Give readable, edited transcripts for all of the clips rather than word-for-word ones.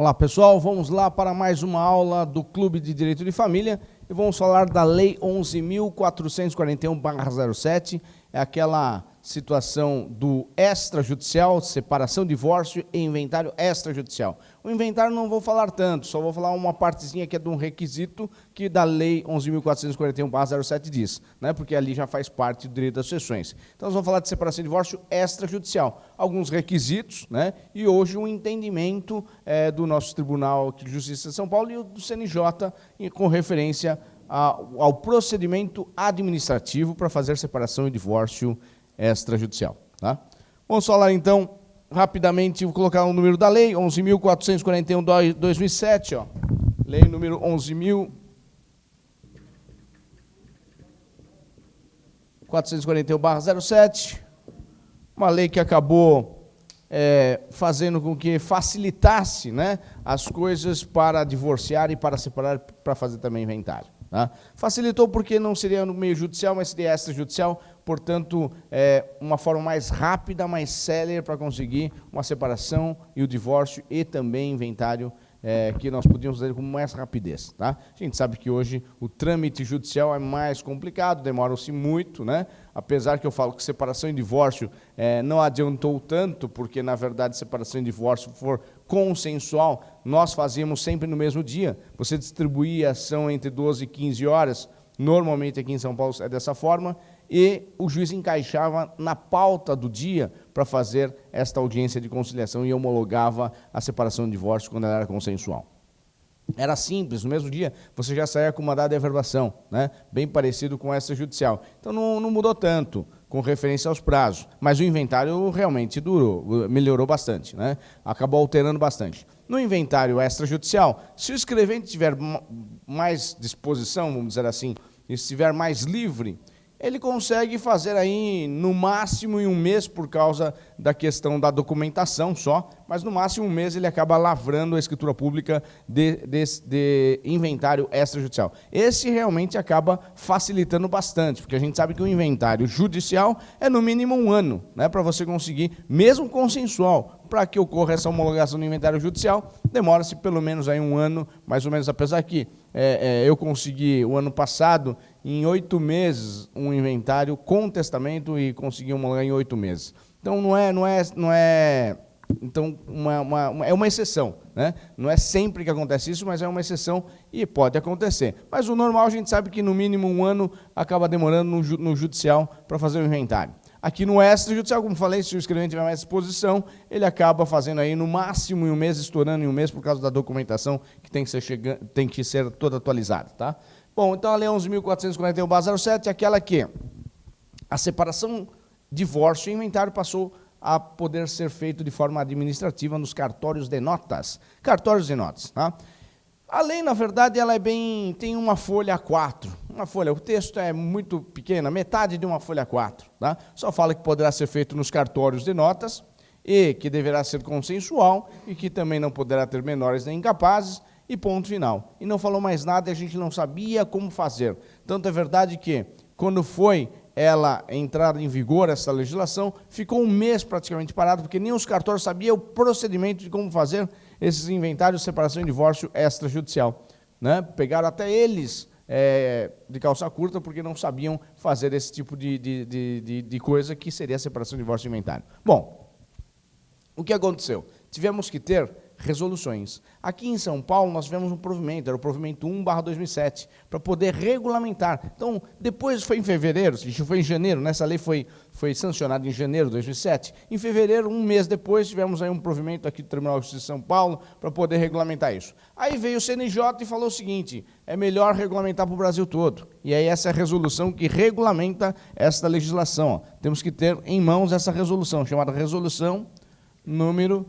Olá pessoal, vamos lá para mais uma aula do Clube de Direito de Família e vamos falar da Lei 11.441/07, é aquela situação do extrajudicial, separação, divórcio e inventário extrajudicial. O inventário não vou falar tanto, só vou falar uma partezinha que é de um requisito que da Lei 11.441/07 diz, né? Porque ali já faz parte do direito das sucessões. Então nós vamos falar de separação e divórcio extrajudicial, alguns requisitos, né? E hoje um entendimento do nosso Tribunal de Justiça de São Paulo e do CNJ com referência ao procedimento administrativo para fazer separação e divórcio extrajudicial. Tá? Vamos falar, então, rapidamente, vou colocar o número da lei, 11.441/2007, ó. Lei número 11.441/07, uma lei que acabou fazendo com que facilitasse, né, as coisas para divorciar e para separar, para fazer também inventário. Tá? Facilitou porque não seria no meio judicial, mas seria extrajudicial, portanto, uma forma mais rápida, mais célere para conseguir uma separação e o divórcio e também inventário, que nós podíamos fazer com mais rapidez. Tá? A gente sabe que hoje o trâmite judicial é mais complicado, demoram-se muito, né? Apesar que eu falo que separação e divórcio não adiantou tanto, porque, na verdade, separação e divórcio for consensual, nós fazíamos sempre no mesmo dia. Você distribuía a ação entre 12 e 15 horas, normalmente aqui em São Paulo é dessa forma, e o juiz encaixava na pauta do dia para fazer esta audiência de conciliação e homologava a separação e divórcio quando ela era consensual. Era simples, no mesmo dia você já saía com mandado de averbação, né? Bem parecido com essa judicial. Então não mudou tanto com referência aos prazos, mas o inventário realmente melhorou bastante, né? Acabou alterando bastante. No inventário extrajudicial, se o escrevente tiver mais disposição, vamos dizer assim, e estiver mais livre, ele consegue fazer aí no máximo em um mês por causa da questão da documentação só, mas no máximo um mês ele acaba lavrando a escritura pública de inventário extrajudicial. Esse realmente acaba facilitando bastante, porque a gente sabe que o inventário judicial é no mínimo um ano, né, para você conseguir, mesmo consensual, para que ocorra essa homologação do inventário judicial, demora-se pelo menos aí um ano, mais ou menos, apesar que eu consegui, o ano passado, em 8 meses, um inventário com testamento e consegui homologar em 8 meses. Então, então, é uma exceção, né? Não é sempre que acontece isso, mas é uma exceção e pode acontecer. Mas o normal, a gente sabe que no mínimo um ano acaba demorando no judicial para fazer o inventário. Aqui no extrajudicial, como falei, se o escrevente tiver mais disposição, ele acaba fazendo aí no máximo em um mês, estourando em um mês por causa da documentação que tem que ser toda atualizada. Tá? Bom, então a Lei 11.441/07 é aquela que a separação, divórcio e inventário passou a poder ser feito de forma administrativa nos cartórios de notas. Cartórios de notas. Tá? A lei, na verdade, ela tem uma folha A4. Uma folha, o texto é muito pequeno, metade de uma folha A4. Tá? Só fala que poderá ser feito nos cartórios de notas e que deverá ser consensual e que também não poderá ter menores nem incapazes e ponto final. E não falou mais nada e a gente não sabia como fazer. Tanto é verdade que, quando foi ela entrar em vigor, essa legislação, ficou um mês praticamente parado, porque nem os cartórios sabiam o procedimento de como fazer esses inventários de separação e divórcio extrajudicial. Né? Pegaram até eles de calça curta, porque não sabiam fazer esse tipo de coisa, que seria a separação, divórcio e inventário. Bom, o que aconteceu? Tivemos que ter resoluções. Aqui em São Paulo, nós tivemos um provimento, era o provimento 1/2007, para poder regulamentar. Então, depois foi em fevereiro, isso foi em janeiro, nessa lei foi sancionada em janeiro de 2007. Em fevereiro, um mês depois, tivemos aí um provimento aqui do Tribunal de Justiça de São Paulo para poder regulamentar isso. Aí veio o CNJ e falou o seguinte, é melhor regulamentar para o Brasil todo. E aí essa é a resolução que regulamenta esta legislação. Ó. Temos que ter em mãos essa resolução, chamada Resolução número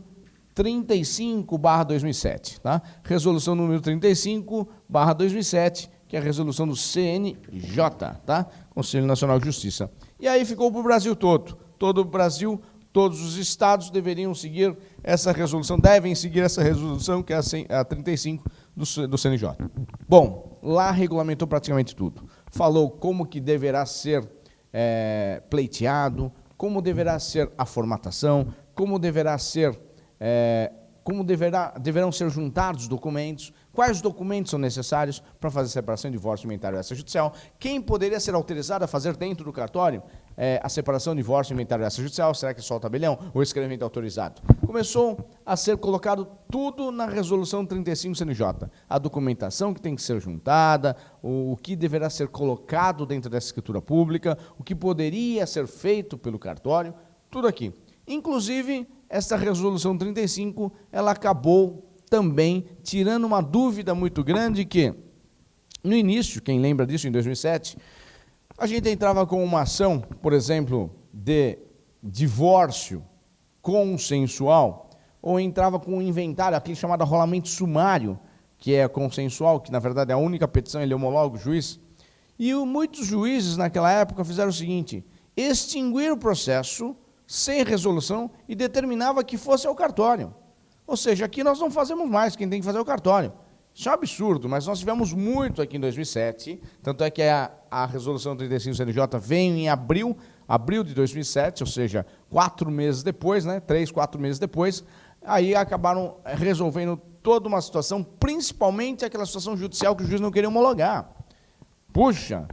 35/2007, tá? Resolução número 35/2007, que é a resolução do CNJ, tá? Conselho Nacional de Justiça. E aí ficou para o Brasil todo. Todo o Brasil, todos os estados deveriam seguir essa resolução, devem seguir essa resolução, que é a 35 do CNJ. Bom, lá regulamentou praticamente tudo. Falou como que deverá ser pleiteado, como deverá ser a formatação, como deverá ser como deverão ser juntados os documentos, quais documentos são necessários para fazer separação, divórcio, inventário extrajudicial, quem poderia ser autorizado a fazer dentro do cartório a separação, divórcio, inventário extrajudicial, será que é só o tabelião ou escrevimento autorizado? Começou a ser colocado tudo na resolução 35 CNJ, a documentação que tem que ser juntada, o que deverá ser colocado dentro dessa escritura pública, o que poderia ser feito pelo cartório, tudo aqui. Inclusive, essa resolução 35, ela acabou também tirando uma dúvida muito grande que, no início, quem lembra disso, em 2007, a gente entrava com uma ação, por exemplo, de divórcio consensual, ou entrava com um inventário, aquele chamado arrolamento sumário, que é consensual, que na verdade é a única petição, ele homologa o juiz. E muitos juízes naquela época fizeram o seguinte, extinguir o processo sem resolução e determinava que fosse ao cartório. Ou seja, aqui nós não fazemos mais, quem tem que fazer é o cartório. Isso é um absurdo, mas nós tivemos muito aqui em 2007, tanto é que a resolução 35 CNJ veio em abril de 2007, ou seja, 4 meses depois, né, 3, 4 meses depois, aí acabaram resolvendo toda uma situação, principalmente aquela situação judicial que o juiz não queria homologar. Puxa,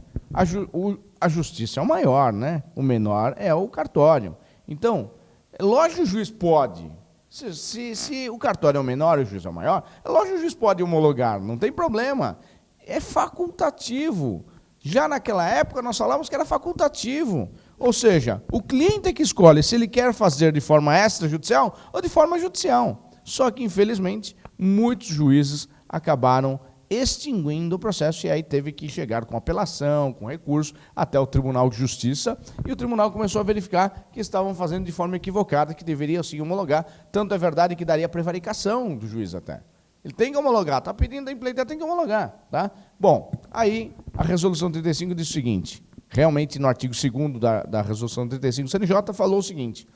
a justiça é o maior, né? O menor é o cartório. Então, é lógico que o juiz pode. Se o cartório é o menor e o juiz é o maior, é lógico que o juiz pode homologar, não tem problema. É facultativo. Já naquela época, nós falávamos que era facultativo. Ou seja, o cliente é que escolhe se ele quer fazer de forma extrajudicial ou de forma judicial. Só que, infelizmente, muitos juízes acabaram extinguindo o processo, e aí teve que chegar com apelação, com recurso, até o Tribunal de Justiça, e o tribunal começou a verificar que estavam fazendo de forma equivocada, que deveria sim homologar, tanto é verdade que daria prevaricação do juiz até. Ele tem que homologar, está pedindo a implementar, tem que homologar. Tá? Bom, aí a resolução 35 diz o seguinte, realmente no artigo 2º da resolução 35 CNJ falou o seguinte,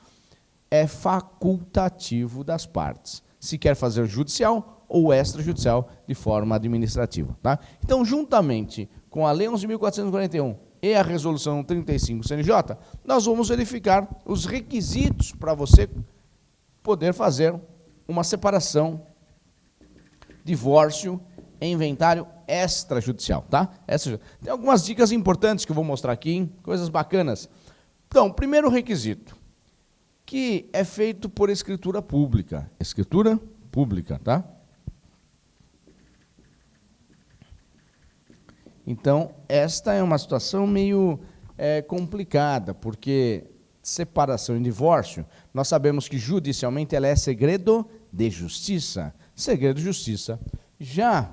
é facultativo das partes, se quer fazer judicial ou extrajudicial de forma administrativa. Tá? Então, juntamente com a Lei 11.441 e a Resolução 35 CNJ, nós vamos verificar os requisitos para você poder fazer uma separação, divórcio e inventário extrajudicial. Tá? Tem algumas dicas importantes que eu vou mostrar aqui, coisas bacanas. Então, primeiro requisito, que é feito por escritura pública. Escritura pública, tá? Então, esta é uma situação meio complicada, porque separação e divórcio, nós sabemos que judicialmente ela é segredo de justiça. Segredo de justiça. Já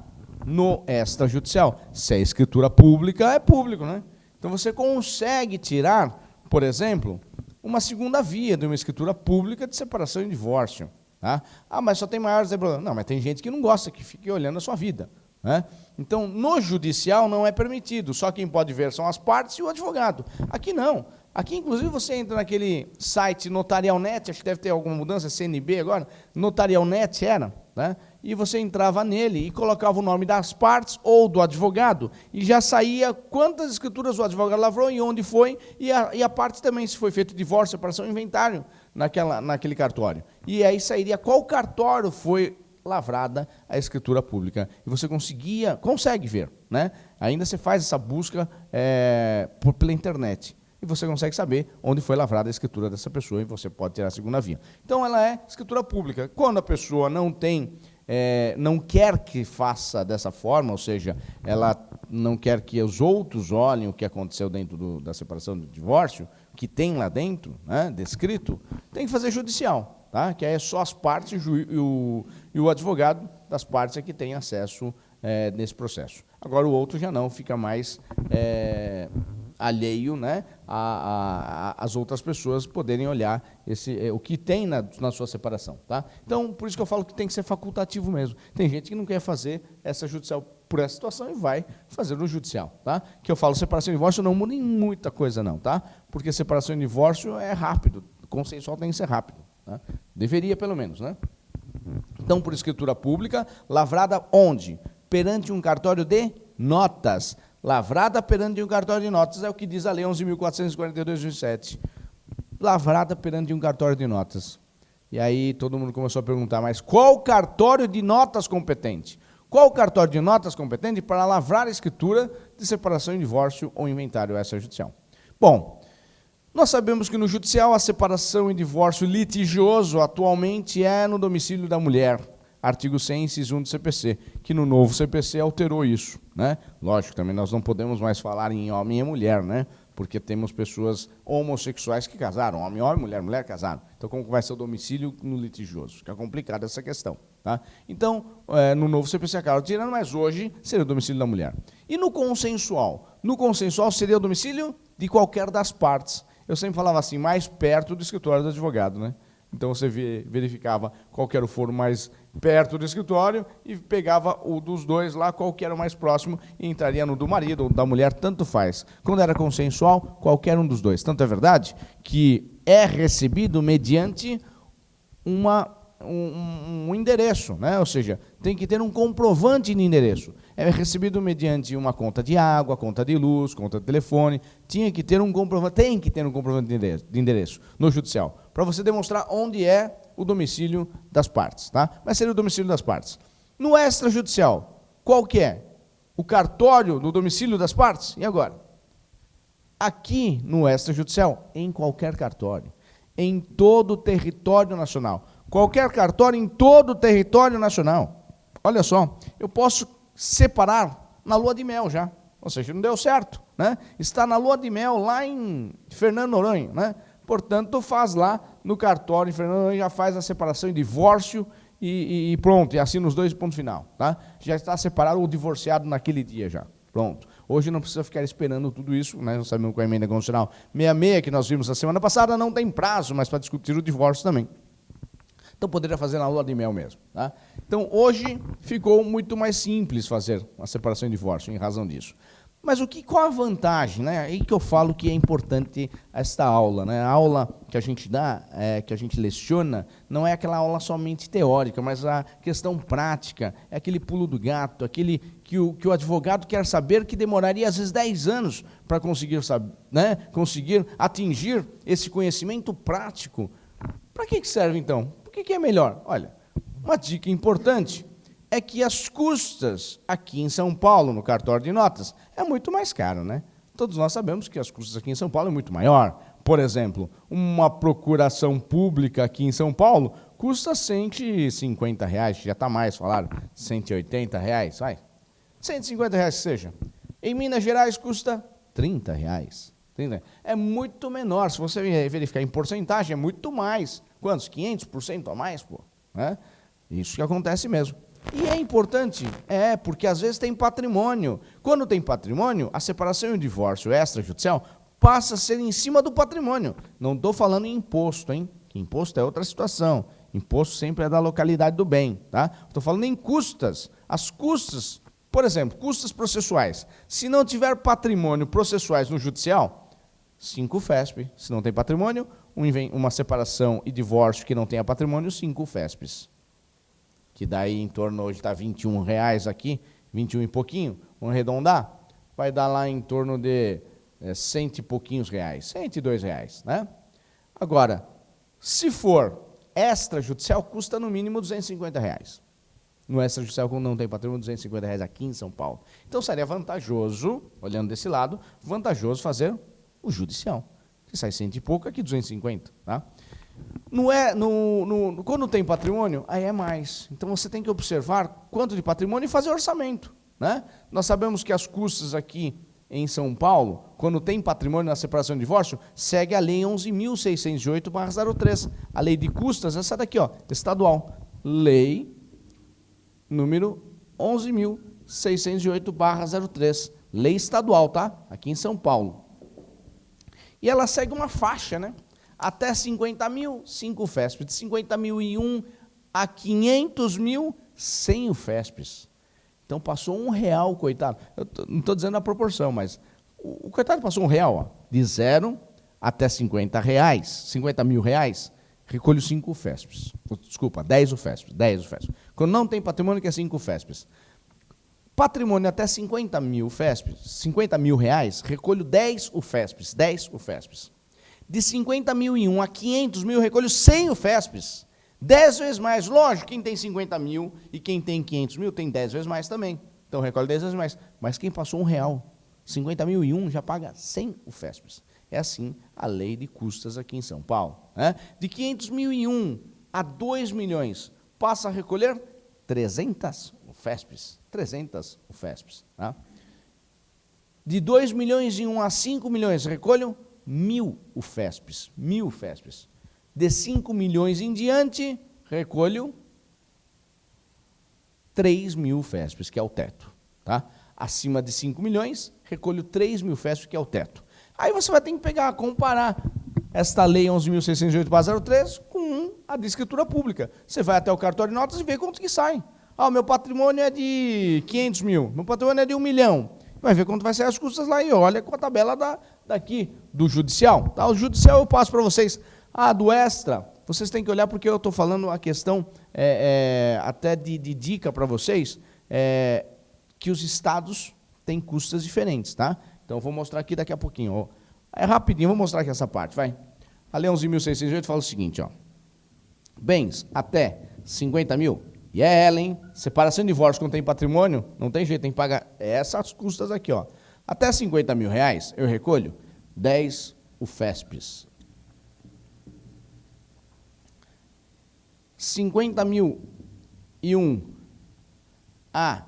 no extrajudicial, se é escritura pública, é público, né? Então, você consegue tirar, por exemplo, uma segunda via de uma escritura pública de separação e divórcio. Tá? Ah, mas só tem maiores... Não, mas tem gente que não gosta, que fique olhando a sua vida. Né? Então, no judicial não é permitido, só quem pode ver são as partes e o advogado. Aqui não. Aqui, inclusive, você entra naquele site Notarialnet, acho que deve ter alguma mudança, CNB agora, Notarialnet era, né? E você entrava nele e colocava o nome das partes ou do advogado, e já saía quantas escrituras o advogado lavrou e onde foi, e a parte também, se foi feito divórcio, separação, inventário naquele cartório. E aí sairia qual cartório foi lavrada a escritura pública. E você consegue ver, né? Ainda você faz essa busca pela internet. E você consegue saber onde foi lavrada a escritura dessa pessoa e você pode tirar a segunda via. Então, ela é escritura pública. Quando a pessoa não quer que faça dessa forma, ou seja, ela não quer que os outros olhem o que aconteceu dentro da separação do divórcio, que tem lá dentro, né, descrito, tem que fazer judicial. Tá? Que é só as partes e o advogado das partes é que tem acesso nesse processo. Agora, o outro já não, fica mais alheio, né, as outras pessoas poderem olhar o que tem na sua separação. Tá? Então, por isso que eu falo que tem que ser facultativo mesmo. Tem gente que não quer fazer essa judicial por essa situação e vai fazer no judicial. Tá? Que eu falo separação e divórcio não muda em muita coisa não, tá? Porque separação e divórcio é rápido, consensual tem que ser rápido. Tá? Deveria, pelo menos, né? Então, por escritura pública, lavrada onde? Perante um cartório de notas. Lavrada perante um cartório de notas, é o que diz a Lei 11.442/2007. Lavrada perante um cartório de notas. E aí todo mundo começou a perguntar, mas qual cartório de notas competente? Qual cartório de notas competente para lavrar a escritura de separação e divórcio ou inventário extrajudicial? Bom, nós sabemos que no judicial a separação e divórcio litigioso atualmente é no domicílio da mulher, artigo 100, inciso 1 do CPC, que no novo CPC alterou isso, né? Lógico, também nós não podemos mais falar em homem e mulher, né? Porque temos pessoas homossexuais que casaram, homem, mulher, mulher casaram. Então, como vai ser o domicílio no litigioso? Fica complicada essa questão, tá? Então, no novo CPC acaba tirando, mas hoje seria o domicílio da mulher. E no consensual? No consensual seria o domicílio de qualquer das partes. Eu sempre falava assim, mais perto do escritório do advogado, né? Então, você verificava qual que era o foro mais perto do escritório e pegava o dos dois lá, qual que era o mais próximo, e entraria no do marido ou da mulher, tanto faz. Quando era consensual, qualquer um dos dois. Tanto é verdade que é recebido mediante um endereço, né? Ou seja, tem que ter um comprovante de endereço. É recebido mediante uma conta de água, conta de luz, conta de telefone. Tem que ter um comprovante de endereço no judicial, para você demonstrar onde é o domicílio das partes, tá? Mas seria o domicílio das partes. No extrajudicial, qual que é? O cartório do domicílio das partes? E agora? Aqui no extrajudicial, em qualquer cartório, em todo o território nacional. Qualquer cartório em todo o território nacional. Olha só, eu posso separar na lua de mel já. Ou seja, não deu certo, né? Está na lua de mel lá em Fernando Noronha, né? Portanto, faz lá no cartório em Fernando Noronha, já faz a separação e divórcio e pronto, e assina os dois, ponto final, tá? Já está separado ou divorciado naquele dia já. Pronto. Hoje não precisa ficar esperando tudo isso, né? Nós sabemos que a emenda constitucional 66, que nós vimos na semana passada, não tem prazo, mas para discutir o divórcio também. Então, poderia fazer na lua de mel mesmo, tá? Então, hoje ficou muito mais simples fazer a separação e divórcio, em razão disso. Mas qual a vantagem, né? Aí que eu falo que é importante esta aula, né? A aula que a gente dá, que a gente leciona, não é aquela aula somente teórica, mas a questão prática, é aquele pulo do gato, aquele que o advogado quer saber, que demoraria às vezes 10 anos para conseguir saber, né? Conseguir atingir esse conhecimento prático. Para que serve, então? Por que é melhor? Olha, uma dica importante é que as custas aqui em São Paulo, no cartório de notas, é muito mais caro, né? Todos nós sabemos que as custas aqui em São Paulo é muito maior. Por exemplo, uma procuração pública aqui em São Paulo custa R$150, já está mais, falaram, R$180, vai. R$150 que seja. Em Minas Gerais custa R$30. É muito menor, se você verificar em porcentagem, é muito mais. Quantos? 500% a mais, pô? Né? Isso que acontece mesmo. E é importante, porque às vezes tem patrimônio. Quando tem patrimônio, a separação e o divórcio extrajudicial passa a ser em cima do patrimônio. Não estou falando em imposto, hein? Que imposto é outra situação. Imposto sempre é da localidade do bem, tá? Estou falando em custas. As custas, por exemplo, custas processuais. Se não tiver patrimônio processuais no judicial, 5 FESP. Se não tem patrimônio, uma separação e divórcio que não tenha patrimônio, 5 FESPs. Que daí em torno, hoje está R$21 aqui, 21 e pouquinho, vamos arredondar, vai dar lá em torno de 100 e pouquinhos reais, R$102, né? Agora, se for extrajudicial, custa no mínimo R$250. No extrajudicial, quando não tem patrimônio, R$250 aqui em São Paulo. Então, seria vantajoso, olhando desse lado, vantajoso fazer o judicial. Que sai 100 e pouco, aqui 250, tá? Quando tem patrimônio, aí é mais. Então, você tem que observar quanto de patrimônio e fazer orçamento, né? Nós sabemos que as custas aqui em São Paulo, quando tem patrimônio na separação e divórcio, segue a Lei 11.608/03. A lei de custas, essa daqui, ó, estadual. Lei número 11.608/03. Lei estadual, tá? Aqui em São Paulo. E ela segue uma faixa, né? Até 50 mil, 5 FESPs. De 50 mil e 1 a 500 mil, 100 o FESPs. Então, passou R$1, coitado. Eu não estou dizendo a proporção, mas o coitado passou R$1, ó, de 0 até R$50, R$50 mil, recolho 5 FESPs. Desculpa, 10 o FESPs, 10 o FESPs. Quando não tem patrimônio, que é 5 FESPs. Patrimônio até 50 mil FESPs, 50 mil reais, recolho 10 o FESPs. De 50 mil e 1 a 500 mil, recolho 100 o FESPs. 10 vezes mais, lógico, quem tem 50 mil e quem tem 500 mil tem 10 vezes mais também. Então recolhe 10 vezes mais. Mas quem passou R$1, 50.001 já paga 100 UFESPs. É assim a lei de custas aqui em São Paulo. Né? De 500.001 a 2 milhões, passa a recolher 300 UFESPs. 300 UFESPs. Tá? De 2 milhões e 1 a 5 milhões, recolho 1.000 UFESPs. 1.000 UFESPs. De 5 milhões em diante, recolho 3.000 UFESPs, que é o teto. Tá? Acima de 5 milhões, recolho 3.000 UFESPs, que é o teto. Aí você vai ter que pegar, comparar esta lei 11.608/03 com a de escritura pública. Você vai até o cartório de notas e vê quanto que sai. Ah, o meu patrimônio é de 500 mil, meu patrimônio é de 1 milhão. Vai ver quanto vai ser as custas lá e olha com a tabela daqui, do judicial. Tá? O judicial eu passo para vocês. Ah, do extra, vocês têm que olhar porque eu estou falando a questão até de dica para vocês, que os estados têm custas diferentes, tá? Então, vou mostrar aqui daqui a pouquinho. Ó. É rapidinho, vou mostrar aqui essa parte, vai. A Lei 11.608 fala o seguinte, ó. Bens até 50 mil, e é ela, hein? Separação e divórcio quando tem patrimônio, não tem jeito, tem que pagar essas custas aqui, ó. Até 50 mil reais, eu recolho 10 UFESPs. 50.001 a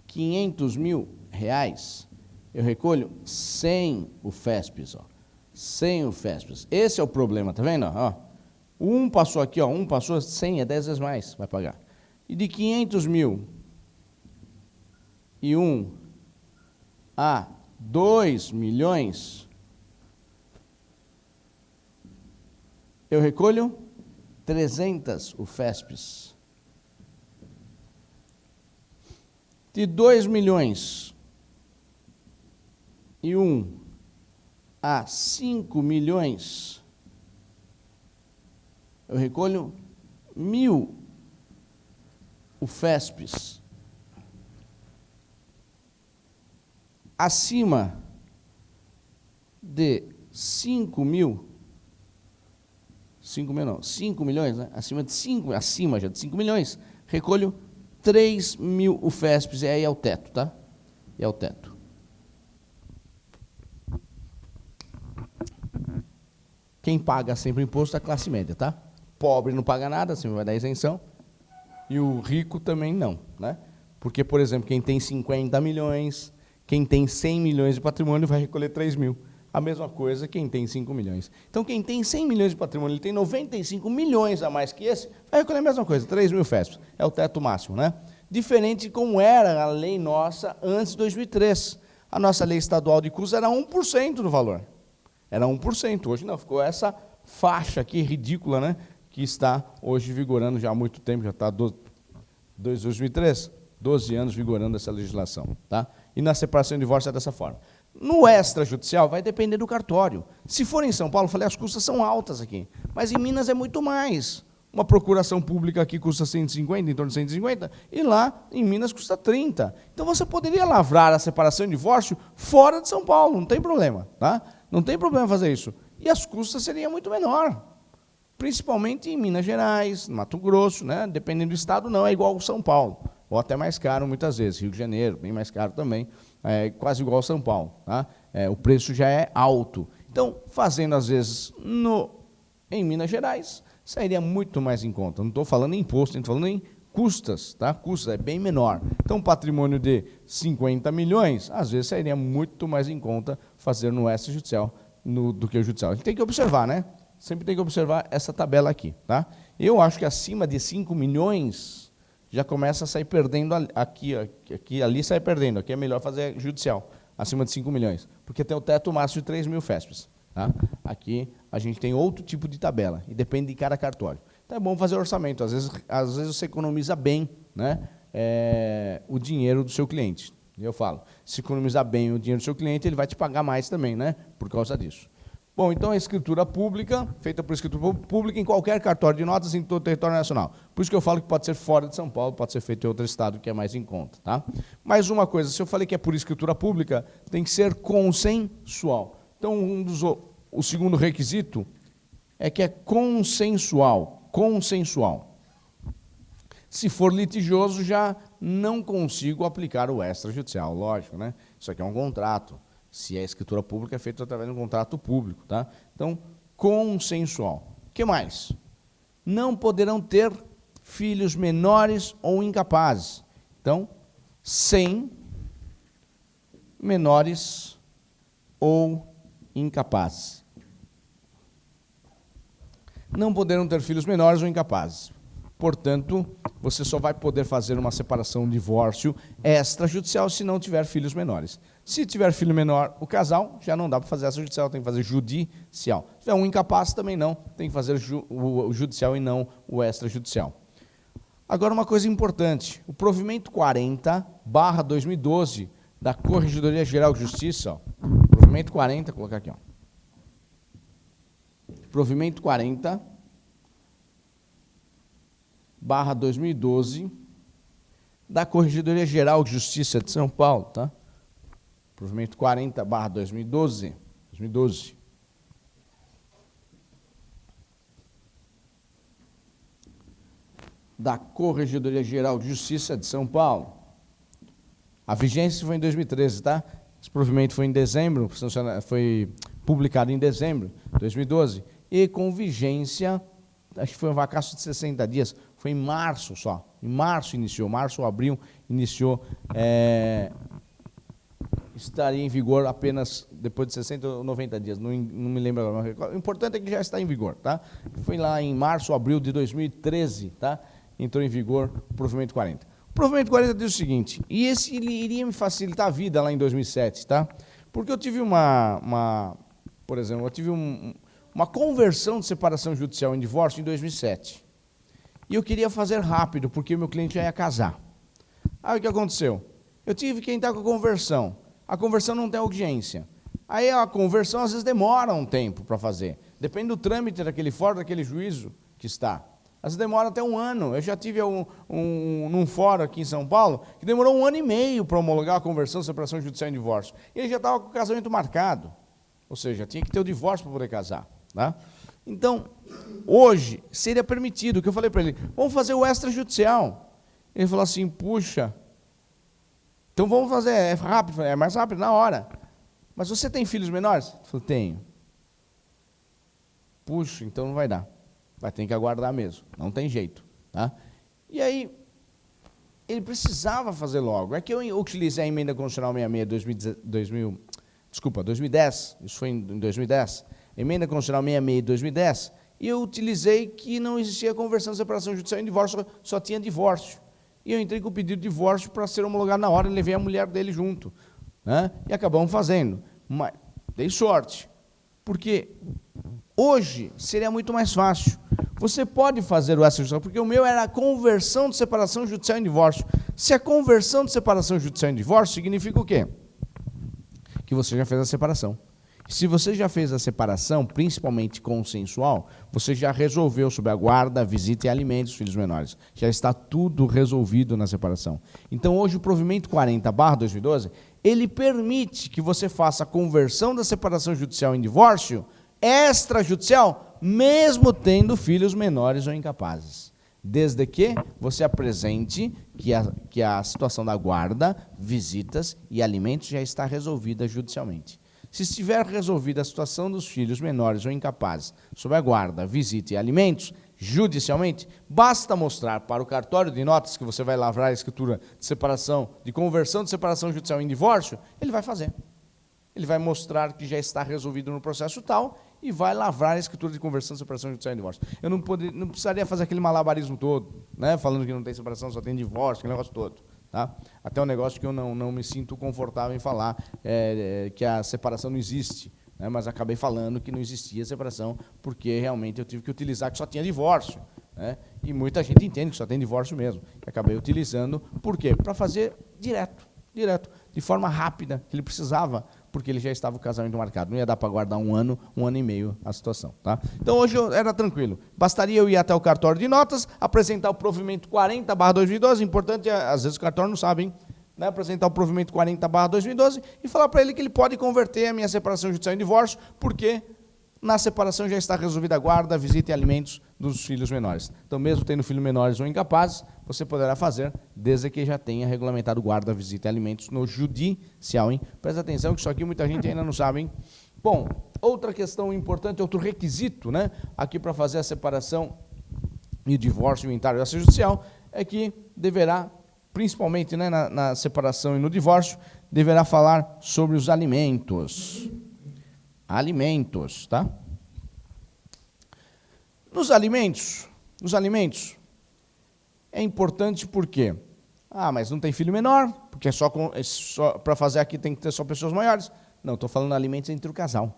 500 mil reais, eu recolho 100 UFESPs, ó. 100 UFESPs. Esse é o problema, tá vendo? Ó, um passou aqui, ó, um passou 100, é 10 vezes mais, vai pagar. E de 500 mil e 1 a 2 milhões, eu recolho 300 UFESPs. De 2 milhões e 1 a 5 milhões, eu recolho 1.000 UFESPs. Acima de 5 milhões, né? Acima já de 5 milhões, recolho 3.000 UFESPs, e aí é o teto, tá? É o teto. Quem paga sempre o imposto é a classe média, tá? Pobre não paga nada, sempre vai dar isenção. E o rico também não, né? Porque, por exemplo, quem tem 50 milhões, quem tem 100 milhões de patrimônio vai recolher 3.000. A mesma coisa quem tem 5 milhões. Então, quem tem 100 milhões de patrimônio, ele tem 95 milhões a mais que esse, vai recolher a mesma coisa, 3.000 UFESPs. É o teto máximo, né? Diferente de como era a lei nossa antes de 2003. A nossa lei estadual de custos era 1% do valor. Era 1%. Hoje não, ficou essa faixa aqui ridícula, né? Que está hoje vigorando já há muito tempo, já está 2003, 12 anos vigorando essa legislação. Tá? E na separação e divórcio é dessa forma. No extrajudicial vai depender do cartório. Se for em São Paulo, eu falei, as custas são altas aqui. Mas em Minas é muito mais. Uma procuração pública aqui custa 150, em torno de 150, e lá em Minas custa 30. Então você poderia lavrar a separação e divórcio fora de São Paulo, não tem problema. Tá? Não tem problema fazer isso. E as custas seriam muito menor. Principalmente em Minas Gerais, Mato Grosso, né? Dependendo do estado, não é igual ao São Paulo. Ou até mais caro muitas vezes. Rio de Janeiro, bem mais caro também. É quase igual ao São Paulo. Tá? O preço já é alto. Então, fazendo às vezes em Minas Gerais, sairia muito mais em conta. Não estou falando em imposto, estou falando em custas. Tá? Custas é bem menor. Então, patrimônio de 50 milhões, às vezes sairia muito mais em conta fazer no extrajudicial do que o judicial. A gente tem que observar, né? Sempre tem que observar essa tabela aqui, tá? Eu acho que acima de 5 milhões já começa a sair perdendo ali sai perdendo. Aqui é melhor fazer judicial, acima de 5 milhões, porque tem o teto máximo de 3.000 UFESPs, tá? Aqui a gente tem outro tipo de tabela e depende de cada cartório. Então é bom fazer orçamento, às vezes você economiza bem, né? O dinheiro do seu cliente. Eu falo, se economizar bem o dinheiro do seu cliente, ele vai te pagar mais também, né? Por causa disso. Bom, então a escritura pública, feita por escritura pública em qualquer cartório de notas em todo o território nacional. Por isso que eu falo que pode ser fora de São Paulo, pode ser feito em outro estado que é mais em conta. Tá? Mais uma coisa, se eu falei que é por escritura pública, tem que ser consensual. Então, o segundo requisito é que é consensual. Consensual. Se for litigioso, já não consigo aplicar o extrajudicial, lógico, né? Isso aqui é um contrato. Se a escritura pública é feita através de um contrato público, tá? Então, consensual. O que mais? Não poderão ter filhos menores ou incapazes. Então, sem menores ou incapazes. Não poderão ter filhos menores ou incapazes. Portanto, você só vai poder fazer uma separação, um divórcio extrajudicial se não tiver filhos menores. Se tiver filho menor, o casal, já não dá para fazer extrajudicial, tem que fazer judicial. Se tiver um incapaz, também não, tem que fazer o judicial e não o extrajudicial. Agora, uma coisa importante, o provimento 40/2012 da Corregedoria Geral de Justiça, ó, provimento 40, vou colocar aqui, ó. Provimento 40/2012 da Corregedoria Geral de Justiça de São Paulo, tá? Provimento 40/2012, da Corregedoria Geral de Justiça de São Paulo. A vigência foi em 2013, tá? Esse provimento foi em dezembro, foi publicado em dezembro de 2012, e com vigência, acho que foi um vacácio de 60 dias, foi em março só, em março iniciou, março ou abril iniciou, estaria em vigor apenas depois de 60 ou 90 dias, não me lembro agora. O importante é que já está em vigor, tá? Foi lá em março ou abril de 2013, tá? Entrou em vigor o provimento 40. O provimento 40 diz o seguinte, e esse ele iria me facilitar a vida lá em 2007, tá? Porque eu tive por exemplo, eu tive uma conversão de separação judicial em divórcio em 2007. E eu queria fazer rápido, porque o meu cliente já ia casar. Aí o que aconteceu? Eu tive que entrar com a conversão. A conversão não tem audiência. Aí a conversão às vezes demora um tempo para fazer. Depende do trâmite daquele fórum, daquele juízo que está. Às vezes demora até um ano. Eu já tive num fórum aqui em São Paulo, que demorou 1 ano e meio para homologar a conversão, separação judicial em divórcio. E ele já estava com o casamento marcado. Ou seja, tinha que ter o divórcio para poder casar. Tá? Então, hoje, seria permitido, o que eu falei para ele, vamos fazer o extrajudicial. Ele falou assim, puxa, então vamos fazer, é rápido, é mais rápido, na hora. Mas você tem filhos menores? Eu falei, tenho. Puxa, então não vai dar. Vai ter que aguardar mesmo, não tem jeito. Tá? E aí, ele precisava fazer logo. É que eu utilizei a emenda constitucional 66 2010, isso foi em 2010, emenda constitucional 66 de 2010, e eu utilizei que não existia conversão, separação judicial em divórcio, só tinha divórcio. E eu entrei com o pedido de divórcio para ser homologado na hora e levei a mulher dele junto. Né? E acabamos fazendo. Mas dei sorte, porque hoje seria muito mais fácil. Você pode fazer o extrajudicial, porque o meu era a conversão de separação judicial em divórcio. Se a conversão de separação judicial em divórcio significa o quê? Que você já fez a separação. Se você já fez a separação, principalmente consensual, você já resolveu sobre a guarda, visita e alimentos dos filhos menores. Já está tudo resolvido na separação. Então, hoje, o provimento 40/2012, ele permite que você faça a conversão da separação judicial em divórcio extrajudicial, mesmo tendo filhos menores ou incapazes. Desde que você apresente que a situação da guarda, visitas e alimentos já está resolvida judicialmente. Se estiver resolvida a situação dos filhos menores ou incapazes sob a guarda, visita e alimentos, judicialmente, basta mostrar para o cartório de notas que você vai lavrar a escritura de separação, de conversão de separação judicial em divórcio, ele vai fazer. Ele vai mostrar que já está resolvido no processo tal e vai lavrar a escritura de conversão de separação judicial em divórcio. Eu não precisaria fazer aquele malabarismo todo, né, falando que não tem separação, só tem divórcio, aquele negócio todo. Tá? Até um negócio que eu não me sinto confortável em falar, que a separação não existe, né? Mas acabei falando que não existia separação, porque realmente eu tive que utilizar que só tinha divórcio. Né? E muita gente entende que só tem divórcio mesmo. E acabei utilizando, por quê? Para fazer direto, de forma rápida, que ele precisava, porque ele já estava o casamento marcado. Não ia dar para guardar um ano e meio a situação. Tá? Então, hoje era tranquilo. Bastaria eu ir até o cartório de notas, apresentar o provimento 40/2012, importante, às vezes o cartório não sabe, hein? Né? Apresentar o provimento 40/2012 e falar para ele que ele pode converter a minha separação judicial em divórcio, porque na separação já está resolvida a guarda, visita e alimentos dos filhos menores. Então, mesmo tendo filhos menores ou incapazes, você poderá fazer, desde que já tenha regulamentado guarda, visita e alimentos no judicial, hein? Presta atenção que isso aqui muita gente ainda não sabe, hein? Bom, outra questão importante, outro requisito, né, aqui para fazer a separação e o divórcio inventário da judicial, é que deverá, principalmente, né, na separação e no divórcio, deverá falar sobre os alimentos. Alimentos, tá? Nos alimentos, é importante porque, mas não tem filho menor, porque é só para fazer aqui tem que ter só pessoas maiores. Não, estou falando alimentos entre o casal,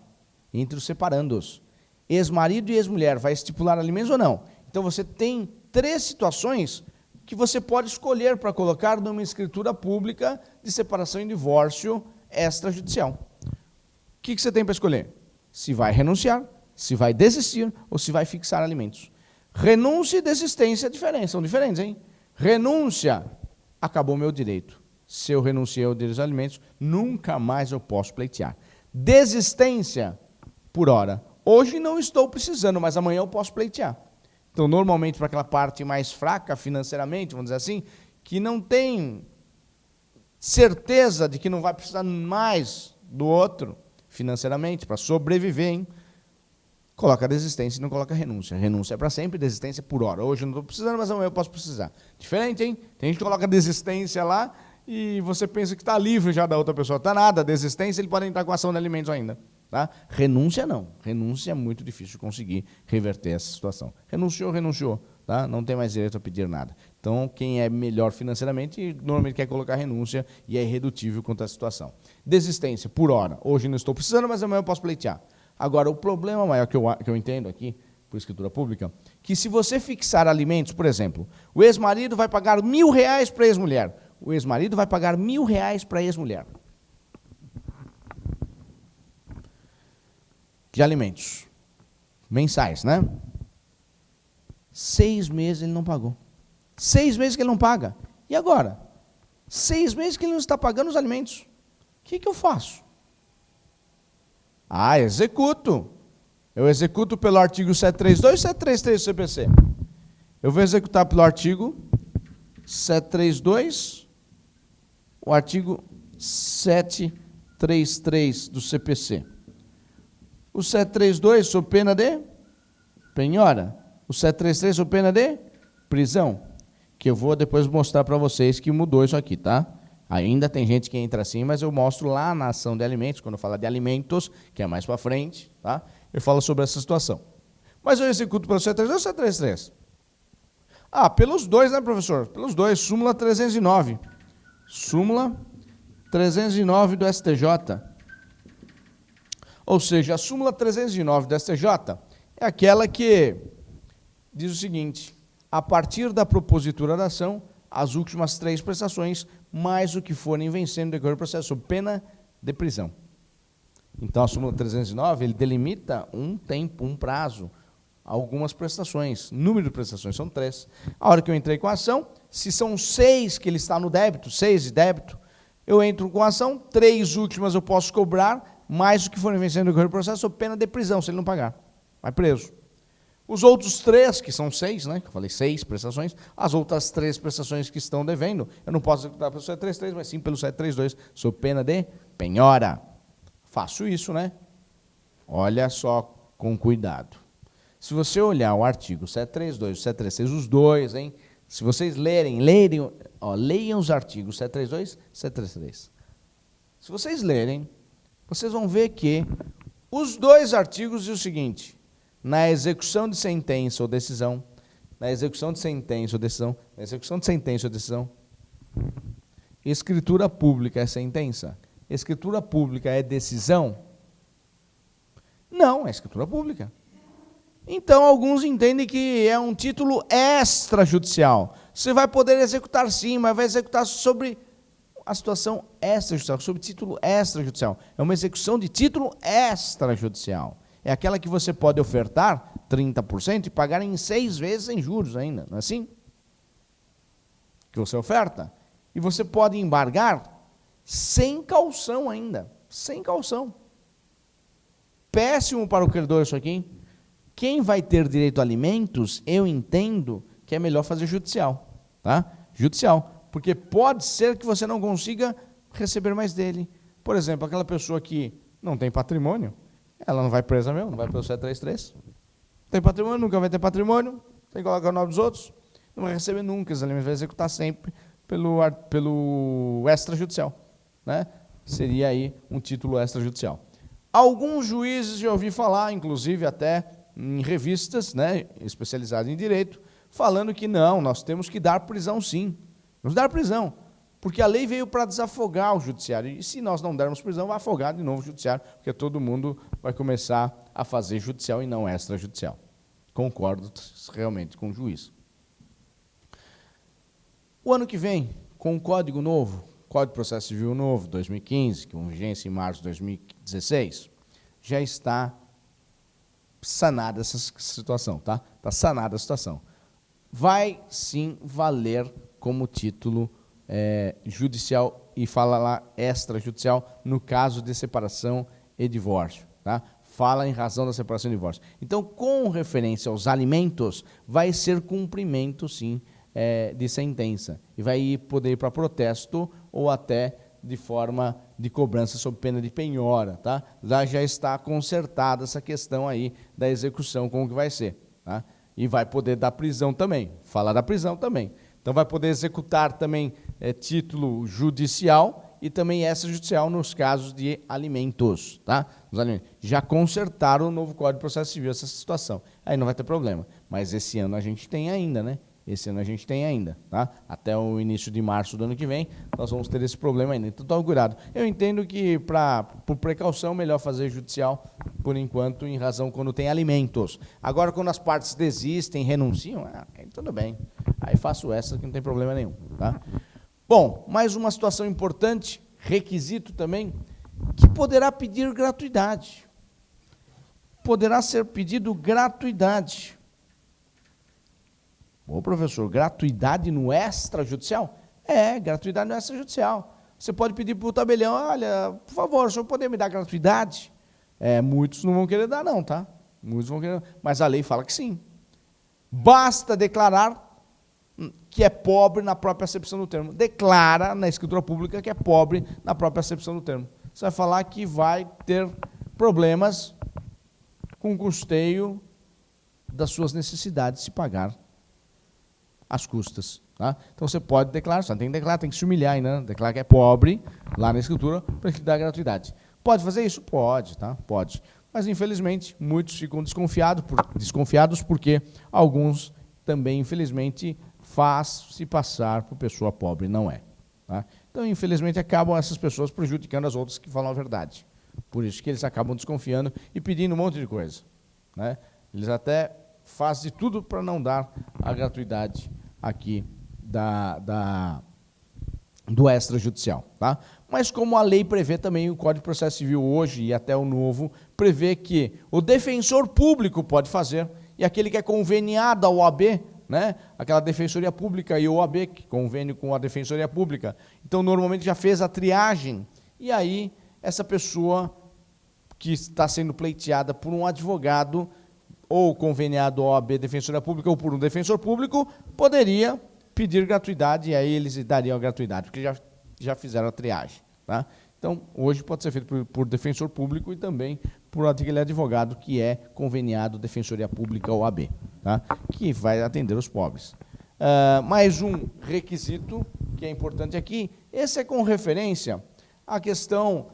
entre os separandos. Ex-marido e ex-mulher, vai estipular alimentos ou não? Então você tem 3 situações que você pode escolher para colocar numa escritura pública de separação e divórcio extrajudicial. O que você tem para escolher? Se vai renunciar, se vai desistir ou se vai fixar alimentos. Renúncia e desistência são diferentes, hein? Renúncia, acabou meu direito. Se eu renunciei ao direito dos alimentos, nunca mais eu posso pleitear. Desistência, por hora. Hoje não estou precisando, mas amanhã eu posso pleitear. Então, normalmente, para aquela parte mais fraca financeiramente, vamos dizer assim, que não tem certeza de que não vai precisar mais do outro financeiramente, para sobreviver, hein? Coloca desistência e não coloca renúncia. Renúncia é para sempre, desistência por hora. Hoje eu não estou precisando, mas amanhã eu posso precisar. Diferente, hein? Tem gente que coloca desistência lá e você pensa que está livre já da outra pessoa. Está nada, desistência, ele pode entrar com ação de alimentos ainda. Tá? Renúncia não. Renúncia é muito difícil de conseguir reverter essa situação. Renunciou. Tá? Não tem mais direito a pedir nada. Então, quem é melhor financeiramente, normalmente quer colocar renúncia e é irredutível quanto à situação. Desistência, por hora. Hoje não estou precisando, mas amanhã eu posso pleitear. Agora, o problema maior que eu entendo aqui, por escritura pública, que se você fixar alimentos, por exemplo, o ex-marido vai pagar R$1.000 para a ex-mulher. O ex-marido vai pagar R$1.000 para a ex-mulher. De alimentos. Mensais, né? 6 meses ele não pagou. 6 meses que ele não paga. E agora? 6 meses que ele não está pagando os alimentos. O que eu faço? Executo. Eu executo pelo artigo 732 e 733 do CPC. Eu vou executar pelo artigo 732, o artigo 733 do CPC. O 732, sob pena de penhora. O 733, sob pena de prisão. Que eu vou depois mostrar para vocês que mudou isso aqui, tá? Ainda tem gente que entra assim, mas eu mostro lá na ação de alimentos, quando eu falo de alimentos, que é mais para frente, tá? Eu falo sobre essa situação. Mas eu executo pelo 732 ou 733? Pelos dois, né, professor? Pelos dois. Súmula 309. Súmula 309 do STJ. Ou seja, a súmula 309 do STJ é aquela que diz o seguinte: a partir da propositura da ação, as últimas 3 prestações, mais o que forem vencendo no decorrer do processo, sob pena de prisão. Então, a súmula 309, ele delimita um tempo, um prazo, algumas prestações, número de prestações, são 3. A hora que eu entrei com a ação, se são 6 que ele está no débito, 6 de débito, eu entro com a ação, 3 últimas eu posso cobrar, mais o que forem vencendo no decorrer do processo, sob pena de prisão, se ele não pagar. Vai preso. Os outros 3, que são 6, né? Eu falei 6 prestações, as outras 3 prestações que estão devendo, eu não posso executar pelo 733, mas sim pelo 732, sob pena de penhora. Faço isso, né? Olha só com cuidado. Se você olhar o artigo 732 e 736, os dois, hein? Se vocês leiam os artigos 732 e 733. Se vocês lerem, vocês vão ver que os 2 artigos dizem o seguinte: na execução de sentença ou decisão, escritura pública é sentença? Escritura pública é decisão? Não, é escritura pública. Então, alguns entendem que é um título extrajudicial. Você vai poder executar sim, mas vai executar sobre a situação extrajudicial, sobre título extrajudicial. É uma execução de título extrajudicial. É aquela que você pode ofertar 30% e pagar em 6 vezes sem juros ainda, não é assim? Que você oferta. E você pode embargar sem caução ainda, sem caução. Péssimo para o credor isso aqui, hein? Quem vai ter direito a alimentos, eu entendo que é melhor fazer judicial, tá? Judicial, porque pode ser que você não consiga receber mais dele. Por exemplo, aquela pessoa que não tem patrimônio, ela não vai presa mesmo, não vai pelo 733. Tem patrimônio, nunca vai ter patrimônio, tem que colocar o nome dos outros, não vai receber nunca os alimentos, vai executar sempre pelo extrajudicial, né? Seria aí um título extrajudicial. Alguns juízes já ouvi falar, inclusive até em revistas, né, especializadas em direito, falando que não, nós temos que dar prisão sim. Vamos dar prisão, porque a lei veio para desafogar o judiciário. E se nós não dermos prisão, vai afogar de novo o judiciário, porque todo mundo vai começar a fazer judicial e não extrajudicial. Concordo realmente com o juiz. O ano que vem, com o Código novo, Código de Processo Civil novo, 2015, com vigência em março de 2016, já está sanada essa situação, tá? Está sanada a situação. Vai, sim, valer como título judicial, e fala lá extrajudicial, no caso de separação e divórcio, tá? Fala em razão da separação e divórcio. Então, com referência aos alimentos, vai ser cumprimento, sim, de sentença. E vai poder ir para protesto ou até de forma de cobrança sob pena de penhora, tá? Lá já está consertada essa questão aí da execução, como que vai ser, tá? E vai poder dar prisão também, falar da prisão também. Então vai poder executar também título judicial e também extrajudicial nos casos de alimentos, tá? Os alimentos. Já consertaram o novo Código de Processo Civil essa situação. Aí não vai ter problema. Mas esse ano a gente tem ainda, né? Esse ano a gente tem ainda, tá? Até o início de março do ano que vem, nós vamos ter esse problema ainda. Então, está augurado. Eu entendo que, por precaução, melhor fazer judicial, por enquanto, em razão quando tem alimentos. Agora, quando as partes desistem, renunciam, aí tudo bem. Aí faço essa, que não tem problema nenhum, tá? Bom, mais uma situação importante, requisito também, que poderá pedir gratuidade. Poderá ser pedido gratuidade. Ô, professor, gratuidade no extrajudicial? Gratuidade no extrajudicial. Você pode pedir para o tabelião, olha, por favor, o senhor poder me dar gratuidade? Muitos não vão querer dar não, tá? Muitos vão querer, mas a lei fala que sim. Basta declarar que é pobre na própria acepção do termo. Declara na escritura pública que é pobre na própria acepção do termo. Você vai falar que vai ter problemas com o custeio das suas necessidades se pagar as custas, tá? Então você pode declarar, só tem que declarar, tem que se humilhar ainda, né? Declarar que é pobre lá na escritura para que dá gratuidade. Pode fazer isso? Pode, tá? Pode. Mas infelizmente muitos ficam desconfiados porque alguns também infelizmente faz-se passar por pessoa pobre, não é, tá? Então infelizmente acabam essas pessoas prejudicando as outras que falam a verdade. Por isso que eles acabam desconfiando e pedindo um monte de coisa, né? Eles até faz de tudo para não dar a gratuidade aqui do extrajudicial, tá? Mas como a lei prevê também, o Código de Processo Civil hoje e até o novo, prevê que o defensor público pode fazer, e aquele que é conveniado ao OAB, né? Aquela Defensoria Pública e o OAB, que convênio com a Defensoria Pública, então normalmente já fez a triagem, e aí essa pessoa que está sendo pleiteada por um advogado ou conveniado ao OAB, Defensoria Pública, ou por um defensor público, poderia pedir gratuidade, e aí eles dariam a gratuidade, porque já fizeram a triagem, tá? Então, hoje pode ser feito por defensor público e também por aquele advogado que é conveniado Defensoria Pública ou OAB, tá? Que vai atender os pobres. Mais um requisito que é importante aqui, esse é com referência à questão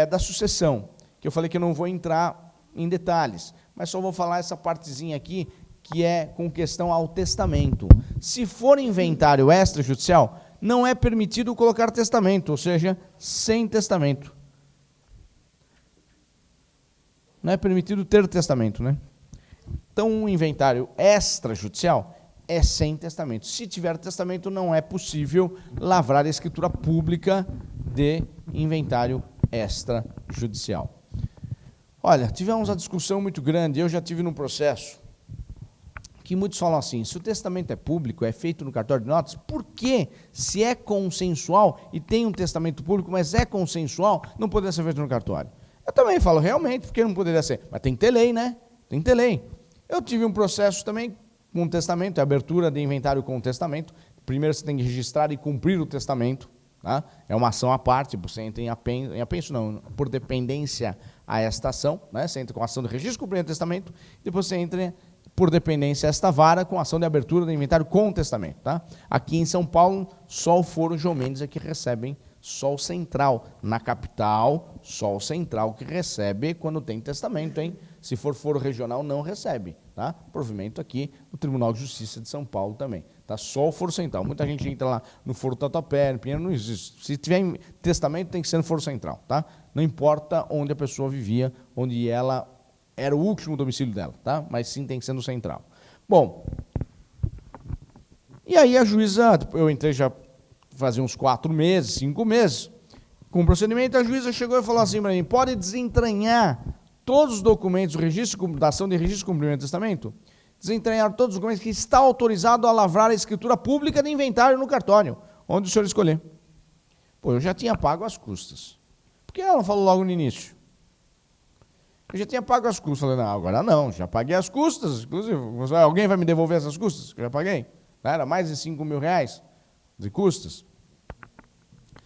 da sucessão, que eu falei que eu não vou entrar em detalhes, mas só vou falar essa partezinha aqui, que é com questão ao testamento. Se for inventário extrajudicial, não é permitido colocar testamento, ou seja, sem testamento. Não é permitido ter testamento, né? Então, um inventário extrajudicial é sem testamento. Se tiver testamento, não é possível lavrar a escritura pública de inventário extrajudicial. Olha, tivemos uma discussão muito grande, eu já tive num processo que muitos falam assim, se o testamento é público, é feito no cartório de notas, por que, se é consensual e tem um testamento público, mas é consensual, não poderia ser feito no cartório? Eu também falo, realmente, porque não poderia ser? Mas tem que ter lei, né? Tem que ter lei. Eu tive um processo também com um testamento, abertura de inventário com o testamento. Primeiro você tem que registrar e cumprir o testamento. Tá? É uma ação à parte, você entra em apenso não, por dependência a esta ação, né? Você entra com a ação de registro, cumprimento do testamento, depois você entra por dependência a esta vara com a ação de abertura do inventário com o testamento. Tá? Aqui em São Paulo, só o Foro João Mendes é que recebem só o central. Na capital, só o central que recebe quando tem testamento, hein? Se for foro regional, não recebe. Tá? Provimento aqui no Tribunal de Justiça de São Paulo também. Tá? Só o foro central. Muita gente entra lá no foro Tatuapé, no Pinheiro, não existe. Se tiver testamento, tem que ser no foro central. Tá? Não importa onde a pessoa vivia, onde ela era o último domicílio dela, tá? Mas sim tem que ser no central. Bom, e aí a juíza, eu entrei já fazia uns 4 meses, 5 meses, com o procedimento, a juíza chegou e falou assim para mim, pode desentranhar todos os documentos, da ação de registro, cumprimento do testamento, desentranhar todos os documentos que está autorizado a lavrar a escritura pública de inventário no cartório, onde o senhor escolher. Pô, eu já tinha pago as custas. Por que ela não falou logo no início? Eu já tinha pago as custas. Falei, não, agora não, já paguei as custas, inclusive, alguém vai me devolver essas custas? Que eu já paguei. Era mais de 5 mil reais de custas.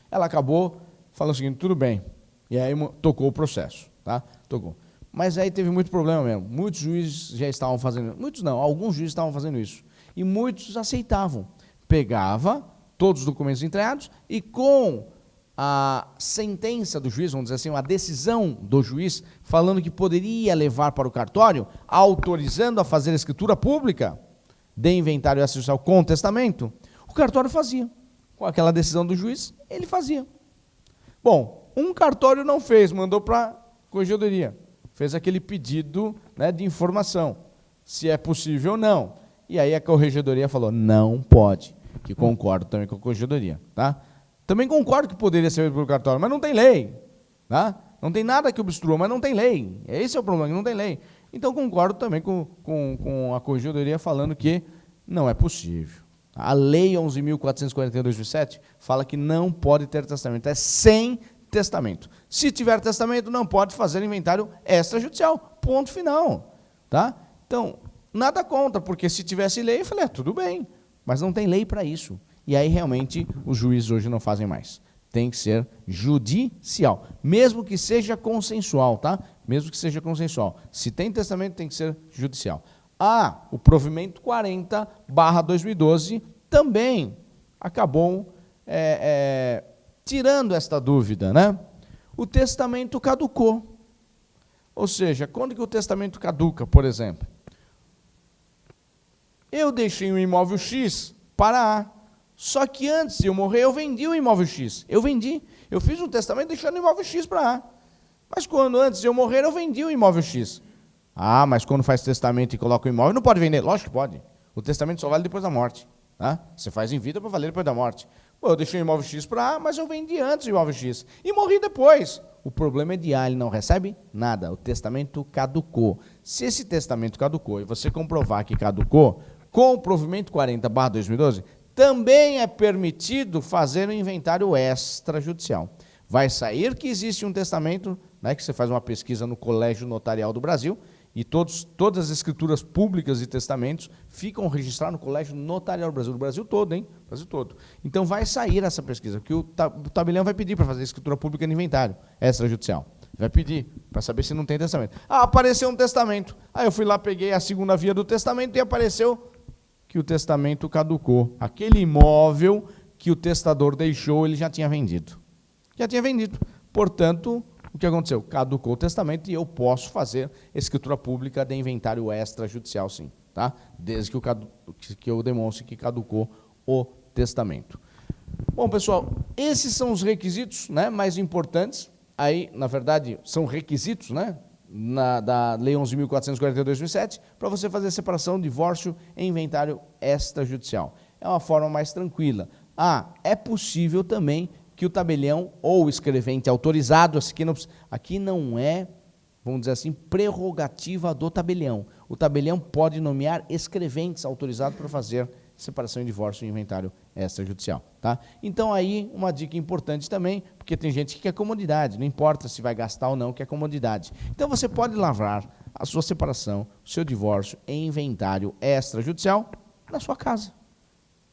Ela acabou falando o seguinte, tudo bem. E aí tocou o processo, tá? Tocou. Mas aí teve muito problema mesmo. Muitos juízes já estavam fazendo, muitos não, alguns juízes estavam fazendo isso. E muitos aceitavam. Pegava todos os documentos entregados e com a sentença do juiz, vamos dizer assim, a decisão do juiz, falando que poderia levar para o cartório, autorizando a fazer a escritura pública de inventário extrajudicial com testamento, o cartório fazia. Com aquela decisão do juiz, ele fazia. Bom, um cartório não fez, mandou para a corregedoria. Fez aquele pedido, né, de informação, se é possível ou não. E aí a corregedoria falou, não pode, que concordo também com a corregedoria. Tá? Também concordo que poderia ser feito pelo cartório, mas não tem lei. Tá? Não tem nada que obstrua, mas não tem lei. Esse é o problema, não tem lei. Então concordo também com a corregedoria falando que não é possível. A lei 11.442/2007 fala que não pode ter testamento, é sem testamento. Se tiver testamento, não pode fazer inventário extrajudicial, ponto final. Tá? Então, nada contra, porque se tivesse lei, eu falei, tudo bem, mas não tem lei para isso. E aí, realmente, os juízes hoje não fazem mais. Tem que ser judicial, mesmo que seja consensual, tá? Mesmo que seja consensual. Se tem testamento, tem que ser judicial. O provimento 40/2012 também acabou tirando esta dúvida, né? O testamento caducou. Ou seja, quando que o testamento caduca, por exemplo? Eu deixei um imóvel X para A. Só que antes de eu morrer, eu vendi o imóvel X. Eu vendi. Eu fiz um testamento deixando o imóvel X para A. Mas quando antes de eu morrer, eu vendi o imóvel X. Mas quando faz testamento e coloca o imóvel, não pode vender. Lógico que pode. O testamento só vale depois da morte. Tá? Você faz em vida para valer depois da morte. Eu deixei o imóvel X para A, mas eu vendi antes o imóvel X. E morri depois. O problema é de A, ele não recebe nada. O testamento caducou. Se esse testamento caducou e você comprovar que caducou, com o provimento 40/2012, também é permitido fazer um inventário extrajudicial. Vai sair que existe um testamento, né, que você faz uma pesquisa no Colégio Notarial do Brasil, e todas as escrituras públicas e testamentos ficam registrados no Colégio Notarial do Brasil, do Brasil todo, hein? Brasil todo. Então vai sair essa pesquisa, que o tabelião vai pedir para fazer escritura pública de inventário extrajudicial. Vai pedir para saber se não tem testamento. Apareceu um testamento. Aí eu fui lá, peguei a segunda via do testamento e apareceu que o testamento caducou. Aquele imóvel que o testador deixou, ele já tinha vendido. Já tinha vendido. Portanto, o que aconteceu? Caducou o testamento e eu posso fazer escritura pública de inventário extrajudicial, sim. Tá? Desde que eu demonstre que caducou o testamento. Bom, pessoal, esses são os requisitos, né, mais importantes. Aí, na verdade, são requisitos, né, da Lei 11.442/2007, para você fazer separação, divórcio e inventário extrajudicial. É uma forma mais tranquila. É possível também que o tabelião ou o escrevente autorizado, aqui não é, vamos dizer assim, prerrogativa do tabelião. O tabelião pode nomear escreventes autorizados para fazer separação e divórcio e inventário extrajudicial. Tá? Então, aí, uma dica importante também, porque tem gente que quer comodidade, não importa se vai gastar ou não, quer comodidade. Então, você pode lavrar a sua separação, o seu divórcio em inventário extrajudicial na sua casa.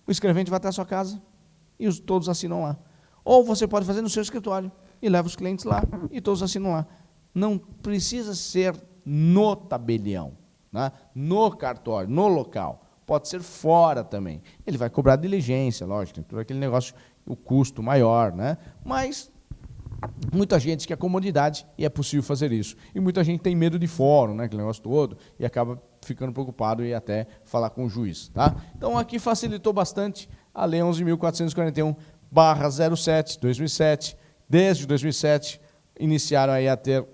O escrevente vai até a sua casa e todos assinam lá. Ou você pode fazer no seu escritório e leva os clientes lá e todos assinam lá. Não precisa ser no tabelião, né? No cartório, no local. Pode ser fora também. Ele vai cobrar diligência, lógico, tem todo aquele negócio, o custo maior, né? Mas muita gente quer comodidade e é possível fazer isso. E muita gente tem medo de fórum, né? Aquele negócio todo, e acaba ficando preocupado e até falar com o juiz, tá? Então aqui facilitou bastante a Lei 11.441/07, 2007. Desde 2007, iniciaram aí a ter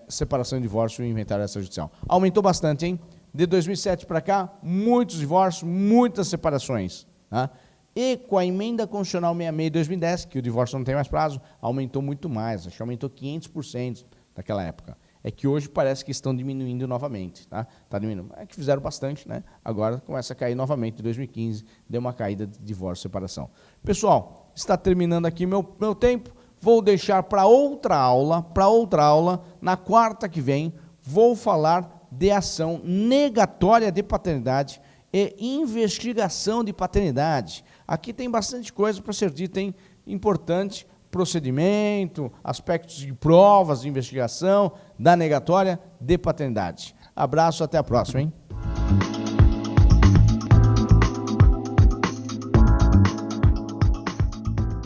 separação, divórcio e inventário extrajudicial. Aumentou bastante, hein? De 2007 para cá, muitos divórcios, muitas separações. Tá? E com a emenda constitucional 66 de 2010, que o divórcio não tem mais prazo, aumentou muito mais, acho que aumentou 500% naquela época. É que hoje parece que estão diminuindo novamente. Tá diminuindo. É que fizeram bastante, né? Agora começa a cair novamente. Em 2015, deu uma caída de divórcio e separação. Pessoal, está terminando aqui meu tempo. Vou deixar para outra aula, na quarta que vem, vou falar de ação negatória de paternidade e investigação de paternidade. Aqui tem bastante coisa para ser dita, hein? Importante, procedimento, aspectos de provas de investigação da negatória de paternidade. Abraço, até a próxima, hein?